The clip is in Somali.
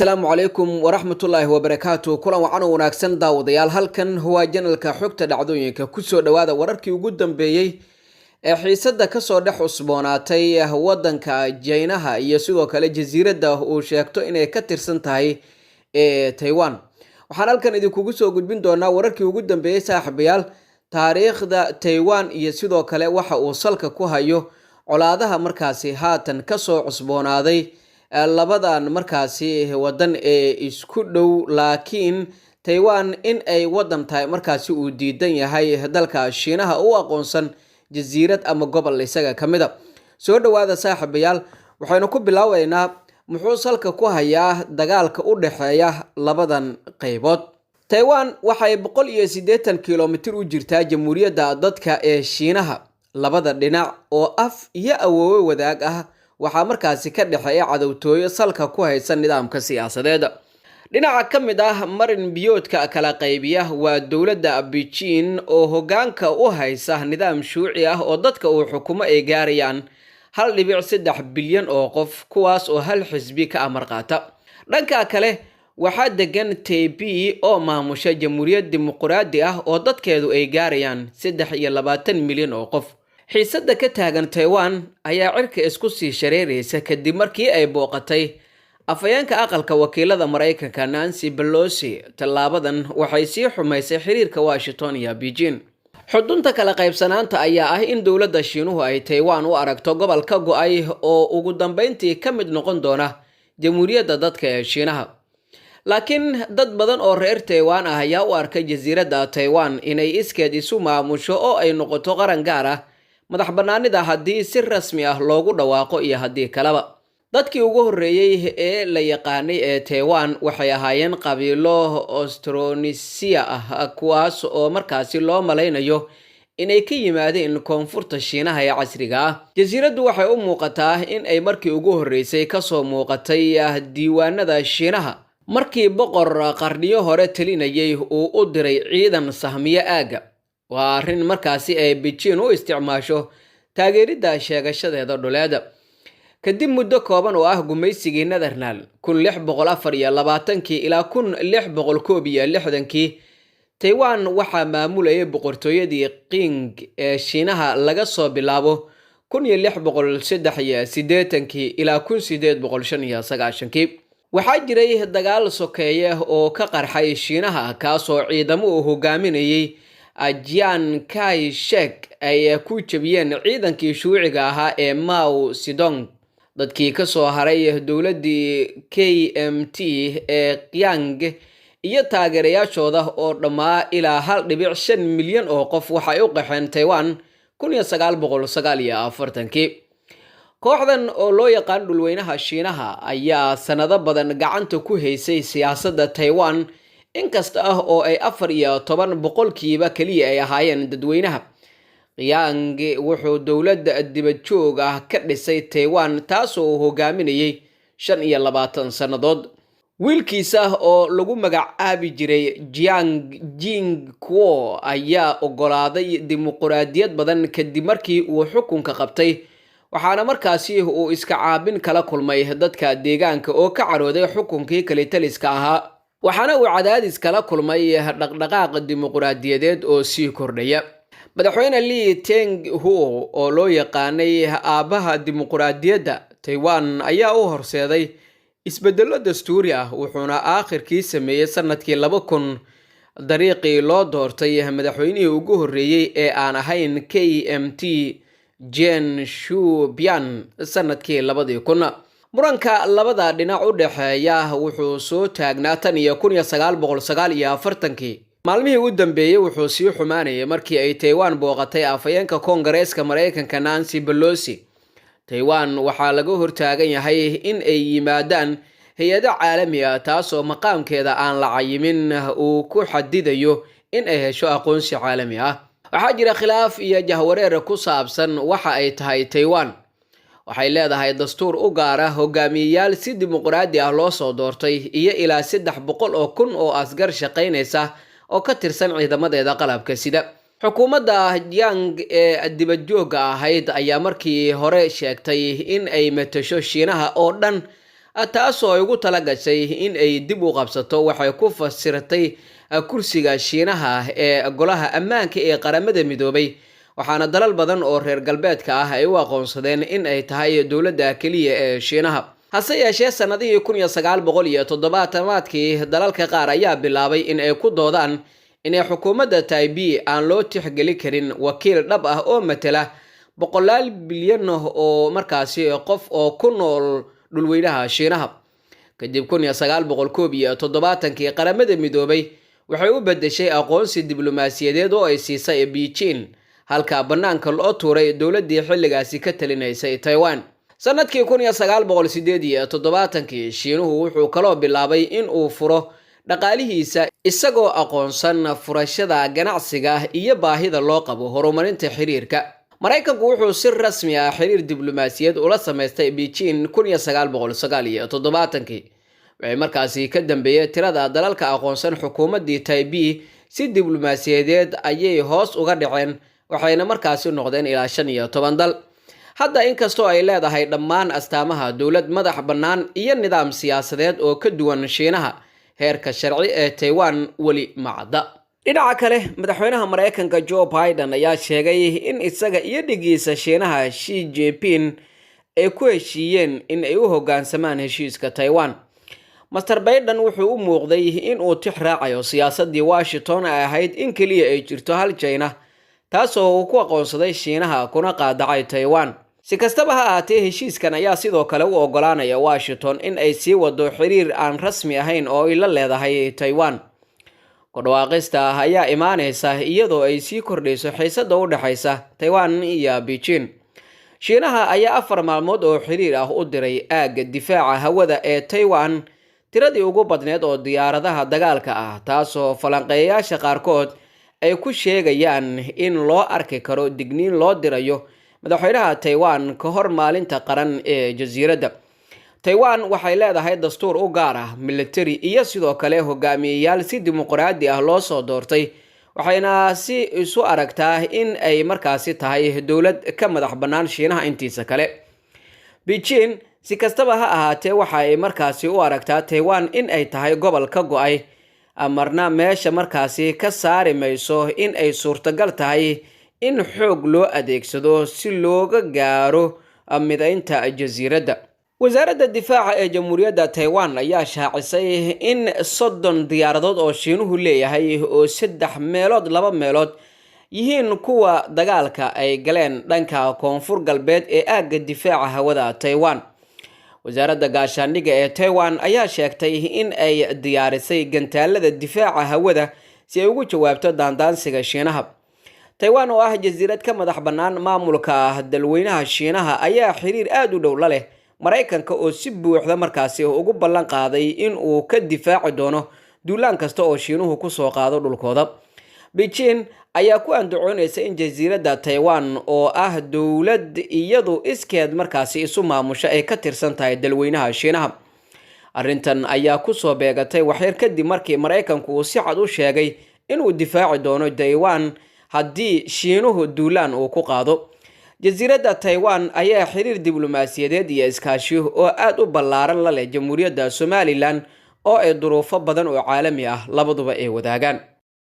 السلام عليكم ورحمة الله وبركاته كلا وعنو وناكسن داوديال halkan waa janalka xogta dhacdooyinka ku soo dhawaada wararkii ugu dambeeyay ee xiisada ka soo dhex usboonaatay wadanka Jaynaha iyo sidoo kale jasiiradda uu sheegto inay ka tirsan tahay Taiwan waxaan halkan idinku soo gudbin doonaa wararkii ugu dambeeyay saaxiibayaal taariikhda Taiwan iyo sidoo kale waxa uu salka ku hayo colaadaha markaasi haatan ka soo usboonaaday labadan markaasi wadan ee isku dhow laakiin Taiwan in ay wadan tahay markaasi uu diidan yahay dalka Shiinaha oo aqoonsan jasiirad ama gobol isaga kamida soo dhawaada saaxiibayaal waxaynu ku bilaaweynaa muxuu salka ku hayaa dagaalka u dhaxeeya labadan qaybood Taiwan waxay 180 kilomitir u jirtaa jamhuuriyadda dadka ee Shiinaha labada dhinac oo af iyo awoowe wadaag ah waxaa markaasi ka dhaxeeya cadawtooyo salka ku haysan nidaamka siyaasadeed dhinaca kamid ah marin biyoodka kala qaybiya waa dawladda Beijing oo hogaanka u haysa nidaam shuuci ah oo dadka uu xukumo ay gaarayaan 1.3 bilyan oo qof kuwaas oo hal xisbi ka amar qaata dhanka kale waxaa degan Taipei oo maamusha jamhuuriyad dimuqraadi ah oo dadkeedu ay gaarayaan 23 milyan oo qof xiisada ka taagan Taiwan ayaa cirka isku sii shareeraysa kadib markii ay booqatay afayeenka aqalka wakiilada Mareykanka Nancy Pelosi talaabadan waxay sii xumaysay xiriirka Washington iyo Beijing xudunta kala qaybsanaanta ayaa ah in dawladda Shiinuhu ay Taiwan u aragto gobol ka go'ay oo ugu dambeyntii ka mid noqon doona jamhuuriyadda dadka ee Shiinaha laakiin dad badan oo reer Taiwan ah ayaa u arkay jasiiradda Taiwan inay iskeed isu maamusho oo ay noqoto qaran gaar ah madax banaanida haddii si rasmi ah loogu dhawaaqo iyo haddii kaleba dadkii ugu horeeyay ee la yaqaanay ee Taiwan waxay ahaayeen qabiilo Austronesiya ah kuwaas oo markaasi loo maleynayo inay ka yimaadeen koonfurta Shiinaha ee casriga ah jasiiraddu waxay u muuqataa in ay markii ugu horeysay ka soo muuqatay diiwaanada Shiinaha markii boqor qarniyo hore talinayay uu u diray ciidan sahmiye aaga waa arrin markaasi ay Beijing u isticmaasho taageerida sheegashadeeda dhuleed kadib muddo kooban oo ah gumaysigii Netherland 1624 ilaa 1661 Taiwan waxaa maamulayay boqortooyadii Qing ee Shiinaha laga soo bilaabo 1683 ilaa 1895 waxaa jiray dagaal sokeeye oo ka qarxay Shiinaha kaasoo ciidamo uu hogaaminayay Chiang Kai-shek ay ku jabiyeen ciidankii shuuciga ahaa ee Mao Zedong dadkii ka soo haray dawladdii KMT ee Qiang iyo taageerayaashooda oo dhammaa ilaa 1.5 milyan oo qof waxay u qaxeen Taiwan 1949 kooxdan oo loo yaqaan dhulweynaha Shiinaha ayaa sanado badan gacanta ku haysay siyaasadda Taiwan inkasta ah oo ay 14% kaliya ay ahaayeen dadweynaha Qiang wuxuu dawladda dibad joog ah ka dhisay Taiwan taasoo hogaaminayay 25 sanadood wiilkiisa oo lagu magacaabi jiray Jiang Jingguo ayaa ogolaaday dimuqraadiyad badan kadib markii uu xukunka qabtay waxaana markaasi uu iska caabin kala kulmay dadka deegaanka oo ka carooday xukunkii kale taliska ahaa waxaana uu cadaadis kala kulmay dhaqdhaqaaq dimuqraadiyadeed oo sii kordhaya madaxweyne Lee Teng-hu oo loo yaqaanay aabaha dimuqraadiyadda Taiwan ayaa u horseeday isbedelo dastuuri ah wuxuuna aakhirkii sameeyay sanadkii 2000 dariiqii loo doortay madaxweynihii ugu horeeyay ee aan ahayn KMT Jen Shu-bian sanadkii 2000 muranka labada dhinac u dhaxeeya wuxuu soo taagnaa tan iyo 1949 maalmihii u dambeeyay wuxuu sii xumaanayay markii ay Taiwan booqatay afayeenka Koongareeska Mareykanka Nancy Pelosi Taiwan waxaa laga hortaagan yahay in ay yimaadaan hay'ado caalami ah taasoo maqaamkeeda aan la cayimin uu ku xadidayo in ay hesho aqoonsi caalami ah waxaa jira khilaaf iyo jahwareer ku saabsan waxa ay tahay Taiwan waxay leedahay dastuur u gaar ah hogaamiyayaal si dimuqraadi ah loo soo doortay iyo ilaa 300,000 oo asgar shaqaynaysa oo ka tirsan ciidamadeeda qalabka sida xukuumadda Jiang ee dibad jooga ahayd ayaa markii hore sheegtay in ay matasho Shiinaha oo dhan taasoo ay ugu tala gashay in ay dib u qabsato waxay ku fasirtay kursiga Shiinaha ee golaha ammaanka ee qaramada midoobay, waxaana dalal badan oo reer galbeedka ah ay u aqoonsadeen in ay tahay dowladda kaliya ee Shiinaha. hase yeeshee sanadihii 1970-aadkii dalalka qaar ayaa bilaabay in ay ku doodaan in xukuumadda Taipei aan loo tixgeli karin wakiil dhab ah oo matala boqolaal bilyan oo markaasi qof oo ku nool dhulweynaha Shiinaha. kadib 1971kii qaramada midoobay waxay u bedeshay aqoonsi diblomaasiyadeed oo ay siisay Beijing, halka banaanka loo tuuray dowladii xilligaasi ka talinaysay Taiwan. sanadkii 1978kii Shiinuhu wuxuu kaloo bilaabay in uu furo dhaqaalihiisa isagoo aqoonsan furashada ganacsiga iyo baahida loo qabo horumarinta xiriirka. Mareykanku wuxuu si rasmi ah xiriir diblomaasiyad ula sameystay Beijing 1979kii. waxay markaasi ka dambeeyay tirada dalalka aqoonsan xukuumaddii Taipei si diblomaasiyadeed ayay hoos uga dhaceen, waxayna markaasi noqdeen ilaa 15 dal. hadda inkastoo ay leedahay dhammaan astaamaha dowlad madax bannaan iyo nidaam siyaasadeed oo ka duwan Shiinaha, heerka sharci ee Taiwan weli ma cadda. dhinaca kale, madaxweynaha Mareykanka Joe Biden ayaa sheegay in isaga iyo dhigiisa Shiinaha Xi Jinping ay ku heshiiyeen in ay u hoggaansamaan heshiiska Taiwan. Mr. Biden wuxuu u muuqday in uu tix raacayo siyaasadii Washington ay ahayd in kaliya ay jirto hal China, taasoo uu ku aqoonsaday Shiinaha kuna qaadacay Taiwan. si kastaba ha ahaatee, heshiiskan ayaa sidoo kale u ogolaanaya Washington in ay sii wado xiriir aan rasmi ahayn oo ay la leedahay Taiwan. ku dhawaaqista ayaa imaanaysa iyadoo ay sii kordhayso xiisadda u dhaxaysa Taiwan iyo Beijing. Shiinaha ayaa 4 maalmood oo xiriir ah u diray aagga difaaca hawada ee Taiwan, tiradii ugu badneed oo diyaaradaha dagaalka ah, taasoo falanqeeyayaasha qaarkood ay ku sheegayaan in loo arki karo digniin loo dirayo madaxweynaha Taiwan ka hor maalinta qaran ee jasiiradda. Taiwan waxay leedahay dastuur u gaar ah, military iyo sidoo kale hogaamiyeyaal si dimuqraadi ah loo soo doortay, waxayna si isu aragtaa in ay markaasi tahay dowlad ka madax bannaan Shiinaha intiisa kale. Beijing si kastaba ha ahaatee waxa ay markaasi u aragtaa Taiwan in ay tahay gobol ka go'ay, amarna meesha markaasi ka saari mayso in ay suurtagal tahay in xoog loo adeegsado si looga gaaro midaynta jasiiradda. wasaaradda difaaca ee Jamhuuriyadda Taiwan ayaa shaacisay in 30 diyaaradood oo Shiinuhu leeyahay oo 3 meelood 2 meelood yihiin kuwa dagaalka ay galeen dhanka koonfur galbeed ee aagga difaaca hawada Taiwan. wasaaradda gaashaandhigga ee Taiwan ayaa sheegtay in ay diyaarisay gantaalada difaaca hawada si ay ugu jawaabto daandaansiga Shiinaha. Taiwan oo ah jasiirad ka madax bannaan maamulka dalweynaha Shiinaha ayaa xiriir aad u dhow la leh Mareykanka oo si buuxda markaasi ugu ballan qaaday in uu ka difaaci doono duulaan kasta oo Shiinuhu ku soo qaado dhulkooda. Beijing ayaa ku andacoonaysa in jasiiradda Taiwan oo ah dowlad iyadu iskeed markaasi isu maamusha ay ka tirsan tahay dalweynaha Shiinaha. arrintan ayaa ku soo beegatay waxyar kadib markii Mareykanku uu si cad u sheegay inuu difaaci doono Taiwan haddii Shiinuhu duulaan uu ku qaado. jasiiradda Taiwan ayaa xiriir diblomaasiyadeed iyo iskaashi oo aad u ballaaran la leh Jamhuuriyadda Somaliland oo ay duruufo badan oo caalami ah labaduba ay wadaagaan.